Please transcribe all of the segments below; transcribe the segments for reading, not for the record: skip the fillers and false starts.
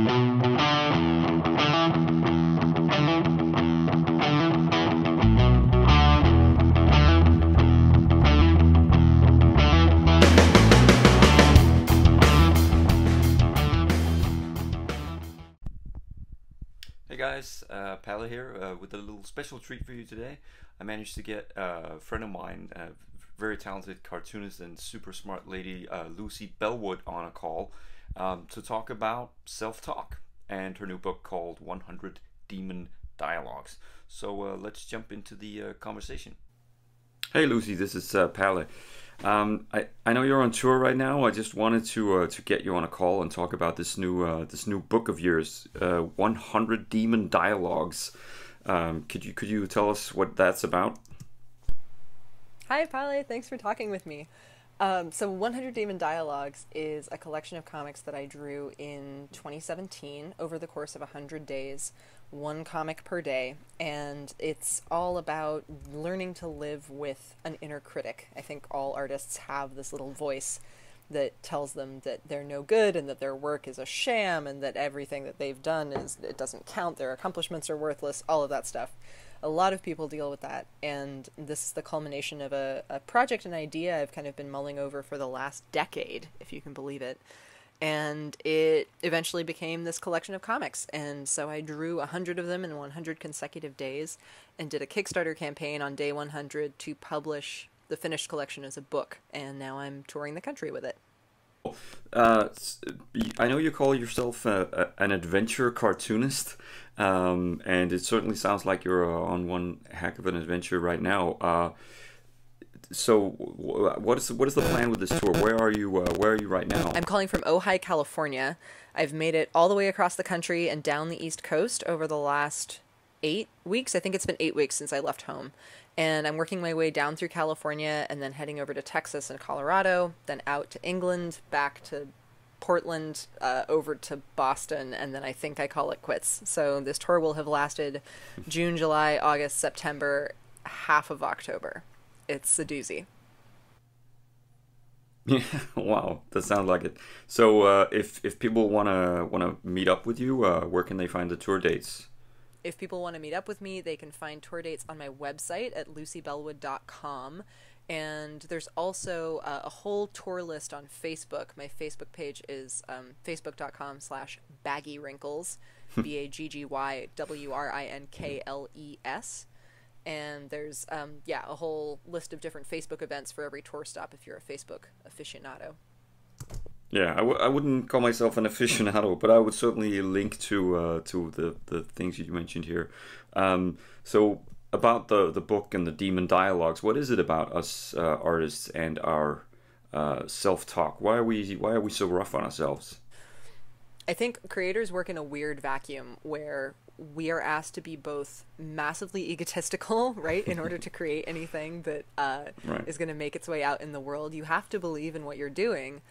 Hey guys, Pala here with a little special treat for you today. I managed to get a friend of mine, a very talented cartoonist and super smart lady, Lucy Bellwood, on a call to talk about self-talk and her new book called 100 Demon Dialogues. So let's jump into the conversation. Hey Lucy, this is Pala. I know you're on tour right now. I just wanted to get you on a call and talk about this new book of yours, 100 Demon Dialogues. Could you tell us what that's about? Hi, Pale. Thanks for talking with me. So 100 Demon Dialogues is a collection of comics that I drew in 2017 over the course of 100 days, one comic per day, and it's all about learning to live with an inner critic. I think all artists have this little voice that tells them that they're no good and that their work is a sham and that everything that they've done it doesn't count, their accomplishments are worthless, all of that stuff. A lot of people deal with that, and this is the culmination of a project, an idea I've kind of been mulling over for the last decade, if you can believe it. And it eventually became this collection of comics, and so I drew 100 of them in 100 consecutive days and did a Kickstarter campaign on day 100 to publish the finished collection as a book, and now I'm touring the country with it. Uh, I know you call yourself an adventure cartoonist, and it certainly sounds like you're on one heck of an adventure right now. So, what is the plan with this tour? Where are you? Where are you right now? I'm calling from Ojai, California. I've made it all the way across the country and down the East Coast over the last 8 weeks. I think it's been 8 weeks since I left home. And I'm working my way down through California and then heading over to Texas and Colorado, then out to England, back to Portland, over to Boston, and then I think I call it quits. So this tour will have lasted June, July, August, September, half of October. It's a doozy. Yeah, wow, that sounds like it. So, if people wanna meet up with you, where can they find the tour dates? If people want to meet up with me, they can find tour dates on my website at lucybellwood.com. And there's also a whole tour list on Facebook. My Facebook page is facebook.com/baggywrinkles, BAGGYWRINKLES. And there's, a whole list of different Facebook events for every tour stop if you're a Facebook aficionado. Yeah, I wouldn't call myself an aficionado, but I would certainly link to the things you mentioned here. So about the book and the Demon Dialogues, what is it about us artists and our self-talk? Why are we so rough on ourselves? I think creators work in a weird vacuum where we are asked to be both massively egotistical, right? In order to create anything that Right. is going to make its way out in the world, you have to believe in what you're doing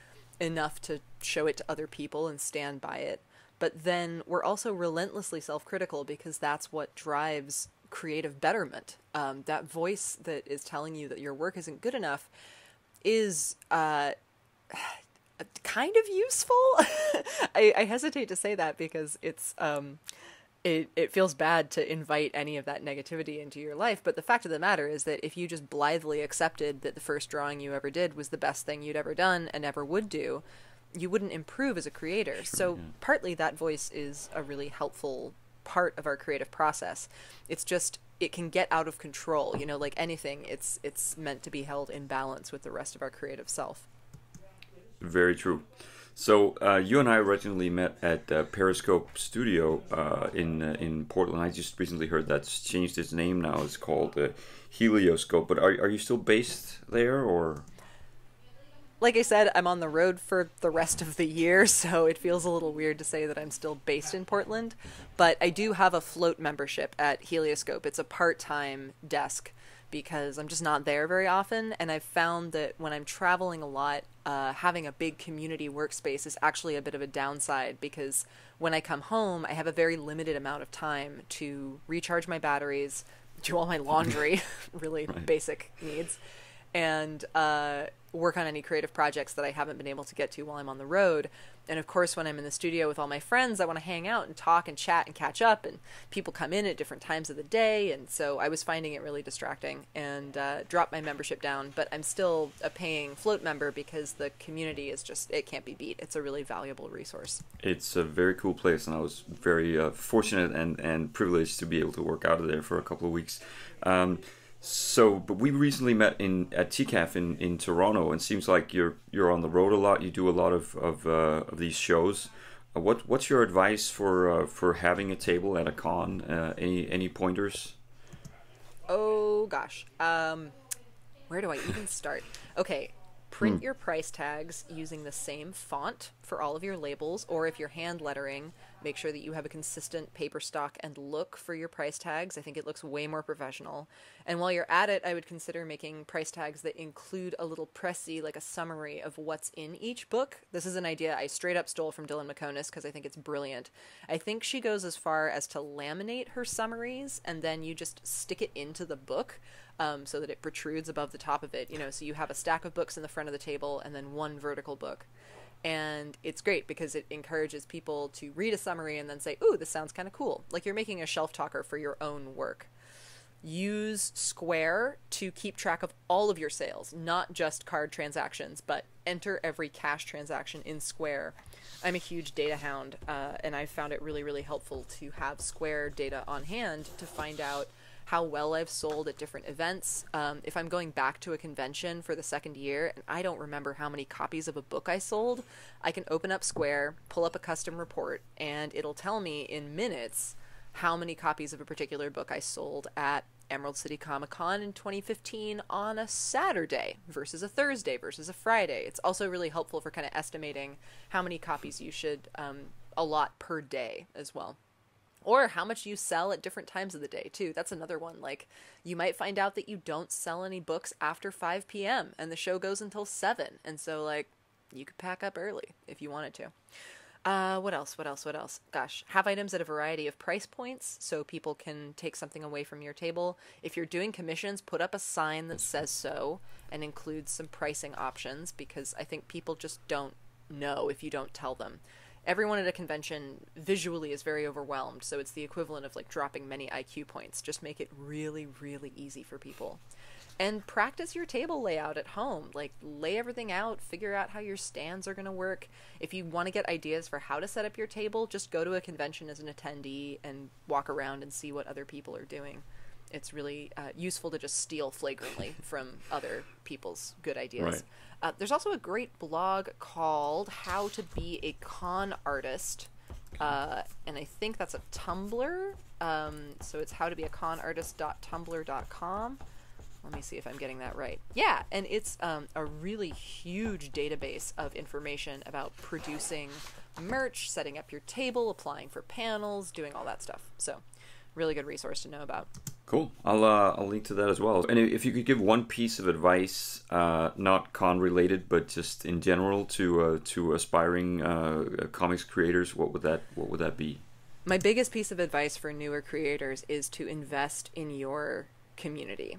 enough to show it to other people and stand by it. But then we're also relentlessly self-critical because that's what drives creative betterment. That voice that is telling you that your work isn't good enough is kind of useful. I hesitate to say that because it's it feels bad to invite any of that negativity into your life, but the fact of the matter is that if you just blithely accepted that the first drawing you ever did was the best thing you'd ever done and ever would do, you wouldn't improve as a creator. Sure, so yeah. Partly that voice is a really helpful part of our creative process. It's just, it can get out of control. You know, like anything, it's meant to be held in balance with the rest of our creative self. Very true. So you and I originally met at Periscope Studio in Portland. I just recently heard that's changed its name now. It's called Helioscope. But are you still based there, or? Like I said, I'm on the road for the rest of the year, so it feels a little weird to say that I'm still based in Portland. But I do have a float membership at Helioscope. It's a part-time desk because I'm just not there very often, and I've found that when I'm traveling a lot, having a big community workspace is actually a bit of a downside because when I come home, I have a very limited amount of time to recharge my batteries, do all my laundry, really Right. basic needs, and work on any creative projects that I haven't been able to get to while I'm on the road. And of course, when I'm in the studio with all my friends, I want to hang out and talk and chat and catch up, and people come in at different times of the day. And so I was finding it really distracting and dropped my membership down, but I'm still a paying float member because the community is just, it can't be beat. It's a really valuable resource. It's a very cool place, and I was very fortunate and privileged to be able to work out of there for a couple of weeks. But we recently met at TCAF in Toronto, and seems like you're on the road a lot. You do a lot of these shows. What's your advice for having a table at a con? Any pointers? Oh gosh, where do I even start? Okay, print your price tags using the same font for all of your labels, or if you're hand lettering, make sure that you have a consistent paper stock and look for your price tags. I think it looks way more professional. And while you're at it, I would consider making price tags that include a little précis, like a summary of what's in each book. This is an idea I straight up stole from Dylan McConis because I think it's brilliant. I think she goes as far as to laminate her summaries, and then you just stick it into the book. So that it protrudes above the top of it, so you have a stack of books in the front of the table and then one vertical book. And it's great because it encourages people to read a summary and then say, ooh, this sounds kind of cool. Like you're making a shelf talker for your own work. Use Square to keep track of all of your sales, not just card transactions, but enter every cash transaction in Square. I'm a huge data hound, and I found it really, really helpful to have Square data on hand to find out how well I've sold at different events. If I'm going back to a convention for the second year and I don't remember how many copies of a book I sold, I can open up Square, pull up a custom report, and it'll tell me in minutes how many copies of a particular book I sold at Emerald City Comic Con in 2015 on a Saturday versus a Thursday versus a Friday. It's also really helpful for kind of estimating how many copies you should allot per day as well. Or how much you sell at different times of the day, too. That's another one. Like, you might find out that you don't sell any books after 5 p.m. and the show goes until 7. And so, like, you could pack up early if you wanted to. What else? Gosh, have items at a variety of price points so people can take something away from your table. If you're doing commissions, put up a sign that says so and includes some pricing options, because I think people just don't know if you don't tell them. Everyone at a convention visually is very overwhelmed, so it's the equivalent of like dropping many IQ points. Just make it really, really easy for people. And practice your table layout at home. Like, lay everything out, figure out how your stands are going to work. If you want to get ideas for how to set up your table, just go to a convention as an attendee and walk around and see what other people are doing. It's really useful to just steal flagrantly from other people's good ideas. Right. There's also a great blog called How to Be a Con Artist, and I think that's a Tumblr. So it's howtobeaconartist.tumblr.com. Let me see if I'm getting that right. Yeah, and it's a really huge database of information about producing merch, setting up your table, applying for panels, doing all that stuff. So really good resource to know about. Cool. I'll link to that as well. And if you could give one piece of advice, not con related, but just in general to aspiring comics creators, what would that be? My biggest piece of advice for newer creators is to invest in your community.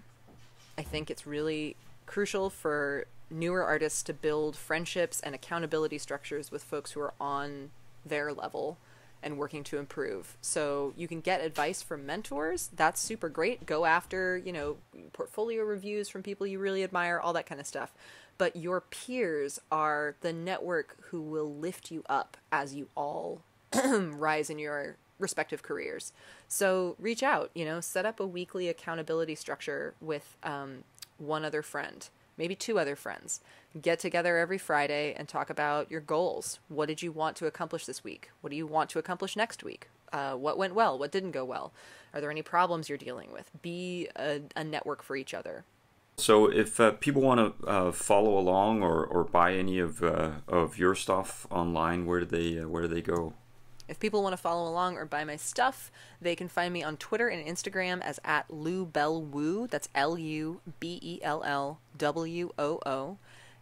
I think it's really crucial for newer artists to build friendships and accountability structures with folks who are on their level and working to improve. So you can get advice from mentors. That's super great. Go after, portfolio reviews from people you really admire, all that kind of stuff. But your peers are the network who will lift you up as you all rise in your respective careers. So reach out, set up a weekly accountability structure with one other friend, maybe 2 other friends. Get together every Friday and talk about your goals. What did you want to accomplish this week? What do you want to accomplish next week? What went well? What didn't go well? Are there any problems you're dealing with? Be a network for each other. So if people want to follow along or buy any of your stuff online, where do they go? If people want to follow along or buy my stuff, they can find me on Twitter and Instagram as @LuBellWoo. That's LuBellWoo.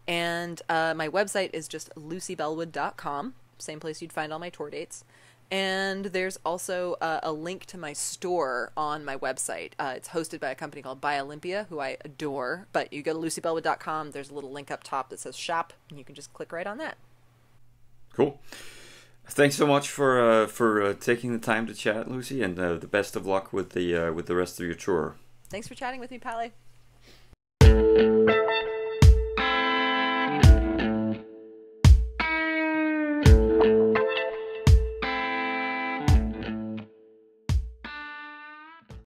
And my website is just lucybellwood.com, same place you'd find all my tour dates. And there's also a link to my store on my website. It's hosted by a company called Buy Olympia, who I adore. But you go to lucybellwood.com, there's a little link up top that says shop, and you can just click right on that. Cool. Thanks so much for taking the time to chat, Lucy, and the best of luck with the rest of your tour. Thanks for chatting with me, Pally.